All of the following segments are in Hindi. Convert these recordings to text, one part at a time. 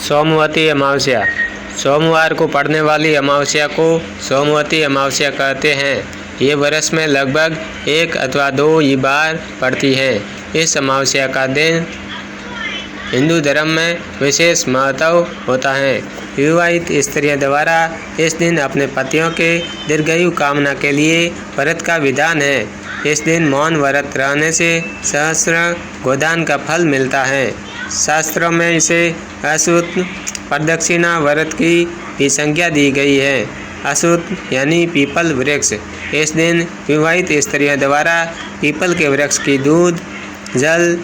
सोमवती अमावस्या। सोमवार को पड़ने वाली अमावस्या को सोमवती अमावस्या कहते हैं। ये वर्ष में लगभग 1 अथवा 2 ही बार पड़ती है। इस अमावस्या का दिन हिंदू धर्म में विशेष महत्व होता है। विवाहित स्त्रियों द्वारा इस दिन अपने पतियों के दीर्घायु कामना के लिए व्रत का विधान है। इस दिन मौन व्रत रहने से सहस्र गोदान का फल मिलता है। शास्त्रों में इसे अशुत प्रदक्षिणा व्रत की भी संज्ञा दी गई है। अशुत यानी पीपल वृक्ष। इस दिन विवाहित स्त्रियों द्वारा पीपल के वृक्ष की दूध, जल,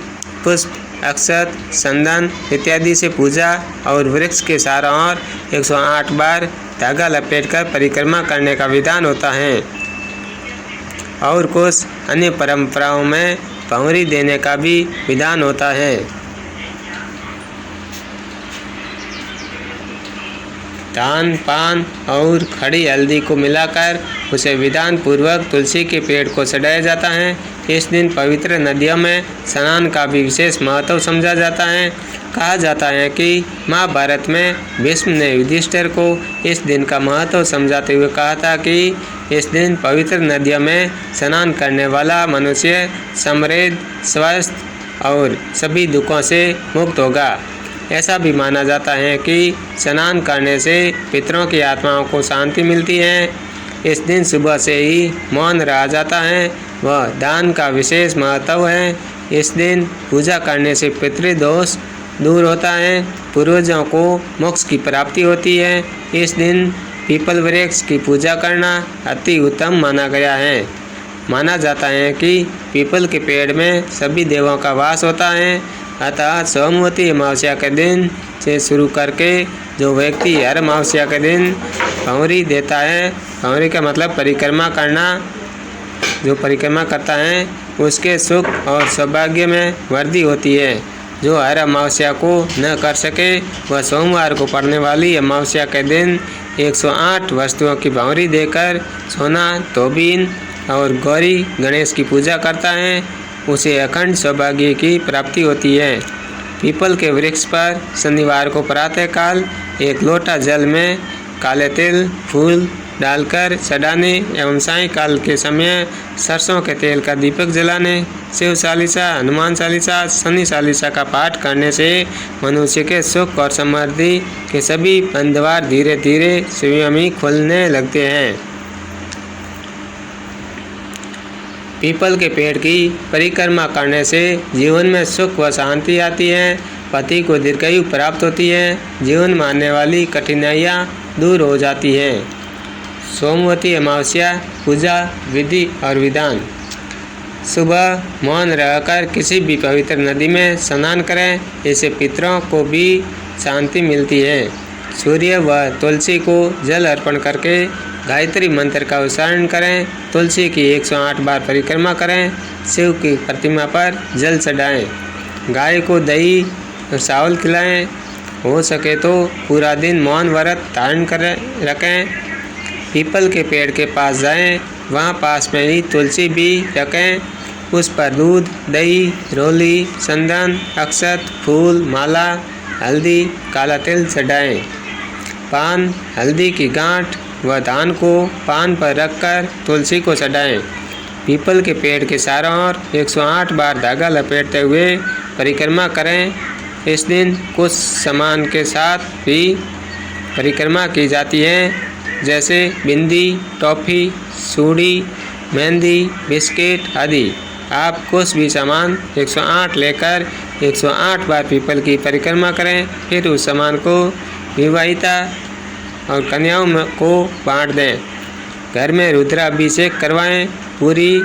पुष्प, अक्षत, चंदन इत्यादि से पूजा और वृक्ष के चारों ओर 108 बार धागा लपेटकर परिक्रमा करने का विधान होता है। और कुछ अन्य परंपराओं में भंवरी देने का भी विधान होता है। धान, पान और खड़ी हल्दी को मिलाकर उसे विधान पूर्वक तुलसी के पेड़ को चढ़ाया जाता है। इस दिन पवित्र नदियों में स्नान का भी विशेष महत्व समझा जाता है। कहा जाता है कि महाभारत में भीष्म ने युधिष्ठिर को इस दिन का महत्व समझाते हुए कहा था कि इस दिन पवित्र नदियों में स्नान करने वाला मनुष्य समृद्ध, स्वस्थ और सभी दुखों से मुक्त होगा। ऐसा भी माना जाता है कि स्नान करने से पितरों की आत्माओं को शांति मिलती है। इस दिन सुबह से ही मौन रहा जाता है। वह दान का विशेष महत्व है। इस दिन पूजा करने से पितृदोष दूर होता है, पूर्वजों को मोक्ष की प्राप्ति होती है। इस दिन पीपल वृक्ष की पूजा करना अति उत्तम माना गया है। माना जाता है कि पीपल के पेड़ में सभी देवों का वास होता है। अतः सोमवती अमावस्या के दिन से शुरू करके जो व्यक्ति हर अमावस्या के दिन भंवरी देता है, भंवरी का मतलब परिक्रमा करना, जो परिक्रमा करता है उसके सुख और सौभाग्य में वृद्धि होती है। जो हर अमावस्या को न कर सके वह सोमवार को पड़ने वाली अमावस्या के दिन 108 वस्तुओं की भंवरी देकर सोना, तोबीन और गौरी गणेश की पूजा करता है, उसे अखंड सौभाग्य की प्राप्ति होती है। पीपल के वृक्ष पर शनिवार को प्रातःकाल 1 लोटा जल में काले तिल, फूल डालकर चढ़ाने एवं सायंकाल के समय सरसों के तेल का दीपक जलाने, शिव चालीसा, हनुमान चालीसा, शनि चालीसा का पाठ करने से मनुष्य के सुख और समृद्धि के सभी बंधवार धीरे धीरे स्वयं ही खुलने लगते हैं। पीपल के पेड़ की परिक्रमा करने से जीवन में सुख व शांति आती है, पति को दीर्घायु प्राप्त होती है, जीवन में आने वाली कठिनाइयाँ दूर हो जाती हैं। सोमवती अमावस्या पूजा विधि और विधान। सुबह मौन रहकर किसी भी पवित्र नदी में स्नान करें, इससे पितरों को भी शांति मिलती है। सूर्य व तुलसी को जल अर्पण करके गायत्री मंत्र का उच्चारण करें, तुलसी की 108 बार परिक्रमा करें, शिव की प्रतिमा पर जल चढ़ाएं, गाय को दही और चावल खिलाएं, हो सके तो पूरा दिन मौन व्रत धारण कर रखें। पीपल के पेड़ के पास जाएं, वहाँ पास में ही तुलसी भी रखें, उस पर दूध, दही, रोली, चंदन, अक्षत, फूल, माला, हल्दी, काला तिल चढ़ाएं। पान, हल्दी की गांठ व धान को पान पर रखकर तुलसी को चढ़ाएं। पीपल के पेड़ के चारों ओर 108 बार धागा लपेटते हुए परिक्रमा करें। इस दिन कुछ सामान के साथ भी परिक्रमा की जाती है, जैसे बिंदी, टॉफ़ी, चूड़ी, मेहंदी, बिस्किट आदि। आप कुछ भी सामान 108 लेकर 108 बार पीपल की परिक्रमा करें, फिर उस सामान को विवाहिता और कन्याओं को बांट दें। घर में रुद्राभिषेक करवाएं। पूरी,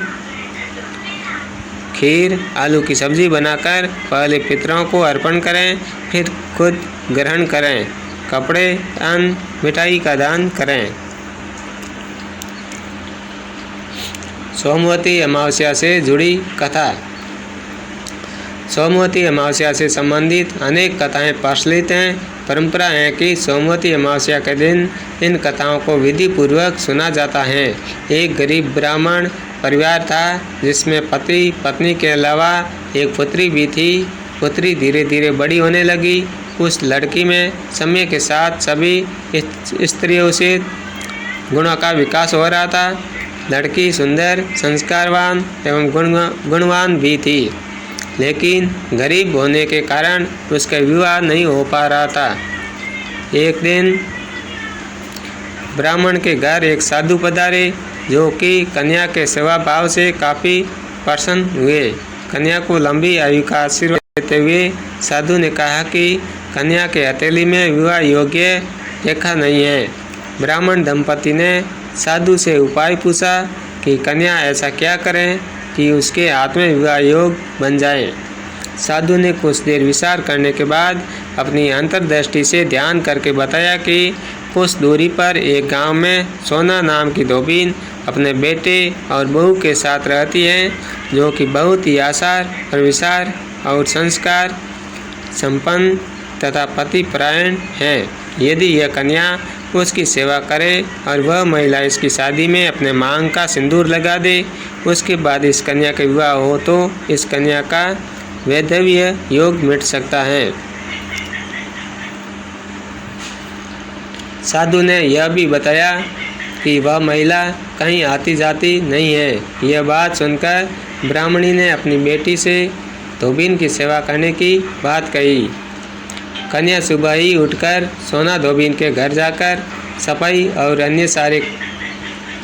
खीर, आलू की सब्जी बनाकर पहले पितरों को अर्पण करें, फिर खुद ग्रहण करें। कपड़े, अन्न, मिठाई का दान करें। सोमवती अमावस्या से जुड़ी कथा। सोमवती अमावस्या से संबंधित अनेक कथाएं प्रचलित हैं। परंपरा है कि सोमवती अमावस्या के दिन इन कथाओं को विधि पूर्वक सुना जाता है। एक गरीब ब्राह्मण परिवार था जिसमें पति पत्नी के अलावा एक पुत्री भी थी। पुत्री धीरे धीरे बड़ी होने लगी। उस लड़की में समय के साथ सभी स्त्रियों से गुणों का विकास हो रहा था। लड़की सुंदर, संस्कारवान एवं गुणवान भी थी, लेकिन गरीब होने के कारण उसका विवाह नहीं हो पा रहा था। एक दिन ब्राह्मण के घर एक साधु पधारे, जो कि कन्या के स्वभाव से काफ़ी प्रसन्न हुए। कन्या को लंबी आयु का आशीर्वाद देते हुए साधु ने कहा कि कन्या के हथेली में विवाह योग्य रेखा नहीं है। ब्राह्मण दंपति ने साधु से उपाय पूछा कि कन्या ऐसा क्या करें कि उसके हाथ में विवाह योग बन जाए। साधु ने कुछ देर विचार करने के बाद अपनी अंतर्दृष्टि से ध्यान करके बताया कि कुछ दूरी पर एक गांव में सोना नाम की धोबीन अपने बेटे और बहू के साथ रहती है, जो कि बहुत ही आसार और विचार और संस्कार संपन्न तथा पतिपरायण है। यदि यह कन्या उसकी सेवा करे और वह महिला इसकी शादी में अपने मांग का सिंदूर लगा दे, उसके बाद इस कन्या का विवाह हो तो इस कन्या का वैधव्य योग मिट सकता है। साधु ने यह भी बताया कि वह महिला कहीं आती जाती नहीं है। यह बात सुनकर ब्राह्मणी ने अपनी बेटी से धोबीन की सेवा करने की बात कही। कन्या सुबह ही उठकर सोना धोबीन के घर जाकर सफाई और अन्य सारे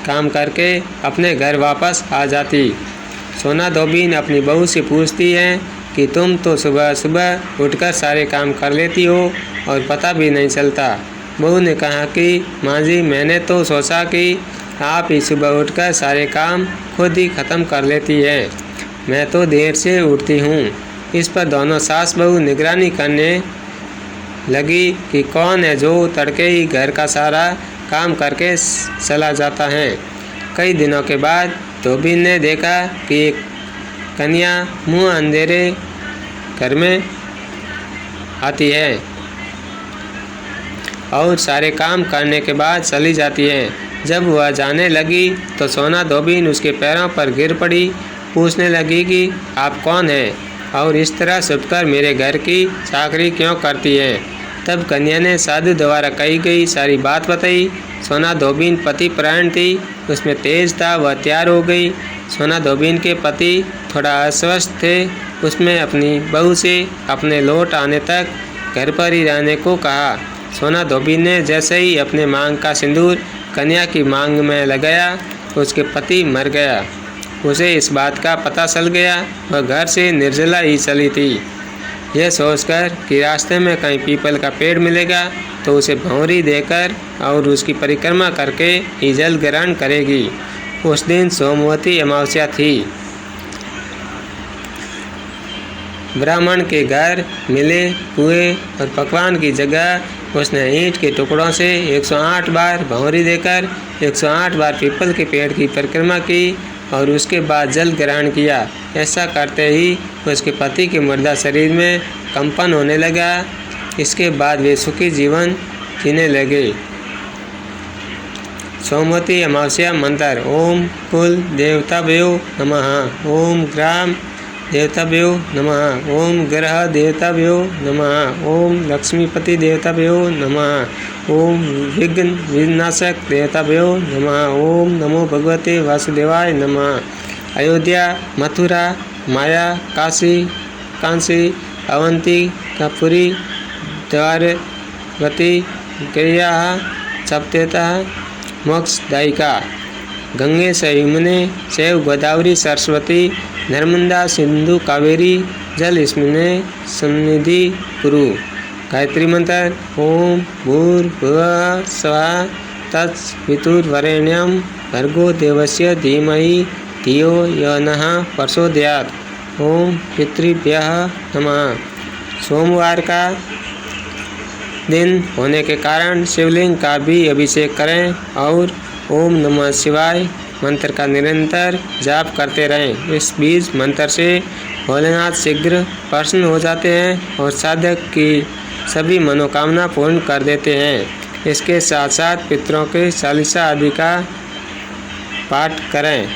काम करके अपने घर वापस आ जाती। सोना धोबीन अपनी बहू से पूछती है कि तुम तो सुबह सुबह उठकर सारे काम कर लेती हो और पता भी नहीं चलता। बहू ने कहा कि माँ जी, मैंने तो सोचा कि आप ही सुबह उठकर सारे काम खुद ही ख़त्म कर लेती है, मैं तो देर से उठती हूँ। इस पर दोनों सास बहू निगरानी करने लगी कि कौन है जो तड़के ही घर का सारा काम करके चला जाता है। कई दिनों के बाद धोबीन ने देखा कि एक कन्या मुँह अंधेरे घर में आती है और सारे काम करने के बाद चली जाती है। जब वह जाने लगी तो सोना धोबीन उसके पैरों पर गिर पड़ी, पूछने लगी कि आप कौन हैं और इस तरह छुपकर मेरे घर की चाकरी क्यों करती हैं। तब कन्या ने साधु द्वारा कही गई सारी बात बताई। सोना धोबीन पति परायण थी, उसमें तेज था, वह तैयार हो गई। सोना धोबीन के पति थोड़ा अस्वस्थ थे, उसमें अपनी बहू से अपने लौट आने तक घर पर ही रहने को कहा। सोना धोबीन ने जैसे ही अपने मांग का सिंदूर कन्या की मांग में लगाया, उसके पति मर गया। उसे इस बात का पता चल गया, वह घर से निर्जला ही चली थी। यह सोचकर कि रास्ते में कहीं पीपल का पेड़ मिलेगा तो उसे भंवरी देकर और उसकी परिक्रमा करके ही जल ग्रहण करेगी। उस दिन सोमवती अमावस्या थी। ब्राह्मण के घर मिले हुए और पकवान की जगह उसने ईंट के टुकड़ों से 108 बार भंवरी देकर 108 बार पीपल के पेड़ की परिक्रमा की और उसके बाद जल ग्रहण किया। ऐसा करते ही उसके पति के मुर्दा शरीर में कंपन होने लगा। इसके बाद वे सुखी जीवन जीने लगे। सोमवती अमावस्या मंत्र। ओम कुल देवताभ्यो नमः। ओम ग्राम देवताभ्यो नमः। ओम ग्रह देवताभ्यो नमः। ओम लक्ष्मीपति देवताभ्यो नमः। ओम विघ्न विनाशक देवताभ्यो नमः। ओम नमो भगवते वासुदेवाय नमः। अयोध्या, मथुरा, माया, काशी, कांसी, अवंती, कपुरी, द्वारवती, गया, सप्तेता, मोक्षदायिका, गंगे से यमुने शैव गोदावरी सरस्वती नर्मदा सिंधु कावेरी जल स्मिने सन्निधि कुरु। गायत्री मंत्र। ओम भूर्भुवः स्वः तत्सवितुर्वरेण्यं भर्गो देवस्य धीमहि धियो यो नः प्रचोदयात्। ओम पितृभ्यः नमः। सोमवार का दिन होने के कारण शिवलिंग का भी अभिषेक करें और ओम नमः शिवाय मंत्र का निरंतर जाप करते रहें। इस बीज मंत्र से भोलेनाथ शीघ्र प्रसन्न हो जाते हैं और साधक की सभी मनोकामना पूर्ण कर देते हैं। इसके साथ साथ पितरों के चालीसा आदि का पाठ करें।